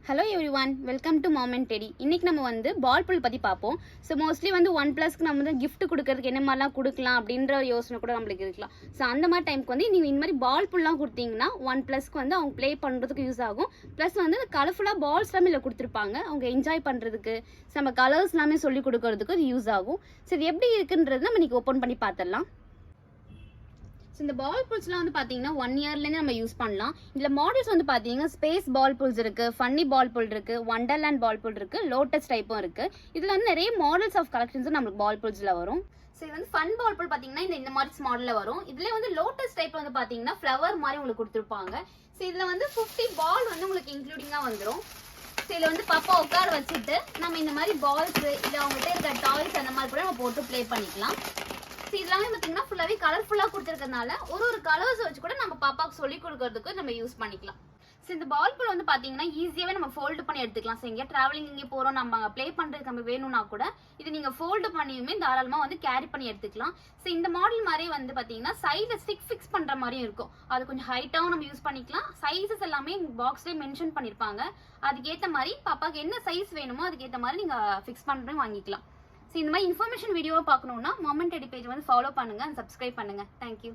Hello everyone, welcome to mom and teddy. இன்றைக்கி நம்ம வந்து பால் புல் பற்றி பார்ப்போம். ஸோ மோஸ்ட்லி வந்து 1+க்கு நம்ம வந்து கிஃப்ட் கொடுக்கறதுக்கு என்ன மாதிரிலாம் கொடுக்கலாம் அப்படின்ற யோசனை கூட நம்மளுக்கு இருக்கலாம். ஸோ அந்த மாதிரி டைமுக்கு வந்து நீங்கள் இந்த மாதிரி பால் புல்லாம் கொடுத்தீங்கன்னா 1+க்கு வந்து அவங்க ப்ளே பண்ணுறதுக்கு யூஸ் ஆகும். ப்ளஸ் வந்து கலர்ஃபுல்லாக பால்ஸ் எல்லாமே இதில் கொடுத்துருப்பாங்க. அவங்க என்ஜாய் பண்ணுறதுக்கு நம்ம கலர்ஸ் எல்லாமே சொல்லி கொடுக்கறதுக்கு இது யூஸ் ஆகும். ஸோ இது எப்படி இருக்குன்றது நம்ம இன்றைக்கி ஓப்பன் பண்ணி பார்த்துடலாம். ஸோ இந்த பால் புல்ஸ்லாம் வந்து பார்த்தீங்கன்னா 1 இயர்லேருந்து நம்ம யூஸ் பண்ணலாம். இதில் மாடல்ஸ் வந்து பார்த்தீங்கன்னா ஸ்பேஸ் பால் புல்ஸ் இருக்குது, ஃபன்னி பால் புல் இருக்குது, வண்டர்லேண்ட் பால் புல் இருக்குது, லோட்டஸ் டைப்பும் இருக்குது. இதில் வந்து நிறைய மாடல்ஸ் ஆஃப் கலெக்ஷன்ஸும் நம்மளுக்கு பால் புல்ஸில் வரும். ஸோ இது வந்து ஃபன் பால் புல் பார்த்தீங்கன்னா இந்த மாதிரி மாடலில் வரும். இதுலேயே வந்து லோட்டஸ் டைப் வந்து பார்த்தீங்கன்னா ஃப்ளவர் மாதிரி உங்களுக்கு கொடுத்துருப்பாங்க. ஸோ இதில் வந்து 50 பால் வந்து உங்களுக்கு இன்க்ளூடிங்காக வந்துடும். ஸோ இதில் வந்து பாப்பா உட்கார வச்சுட்டு நம்ம இந்த மாதிரி பால்ஸு இல்லை அவங்ககிட்ட இருக்க டாய்ஸ் அந்த மாதிரி கூட நம்ம போட்டு ப்ளே பண்ணிக்கலாம். ஸோ இதெல்லாமே பார்த்தீங்கன்னா ஃபுல்லாகவே கலர்ஃபுல்லாக கொடுத்துருக்கறதுனால ஒரு கலர்ஸ் வச்சு கூட நம்ம பாப்பாவுக்கு சொல்லி கொடுக்கறதுக்கு நம்ம யூஸ் பண்ணிக்கலாம். ஸோ இந்த பால் புல் வந்து பார்த்தீங்கன்னா ஈஸியாகவே நம்ம ஃபோல்டு பண்ணி எடுத்துக்கலாம். ஸோ எங்கேயா ட்ராவலிங் இங்கே போகிறோம், நம்ம அங்கே ப்ளே பண்ணுறதுக்கு நம்ம வேணும்னா கூட இது நீங்கள் ஃபோல்டு பண்ணியுமே தாராளமாக வந்து கேரி பண்ணி எடுத்துக்கலாம். ஸோ இந்த மாடல் மாதிரி வந்து பார்த்தீங்கன்னா சைடில் ஸ்டிக் ஃபிக்ஸ் பண்ணுற மாதிரியும் இருக்கும். அது கொஞ்சம் ஹைட்டாகவும் நம்ம யூஸ் பண்ணிக்கலாம். சைஸஸ் எல்லாமே பாக்ஸ்லேயே மென்ஷன் பண்ணியிருப்பாங்க. அதுக்கேற்ற மாதிரி பாப்பாவுக்கு என்ன சைஸ் வேணுமோ அதுக்கேற்ற மாதிரி நீங்கள் ஃபிக்ஸ் பண்ணுறதும் வாங்கிக்கலாம். ஸோ இந்த மாதிரி இன்ஃபர்மேஷன் வீடியோவை பார்க்கணுன்னா மாம் அண்ட் டெடி பேஜ் வந்து ஃபாலோ பண்ணுங்கள் அண்ட் சப்ஸ்கிரைப் பண்ணுங்கள். தேங்க்யூ.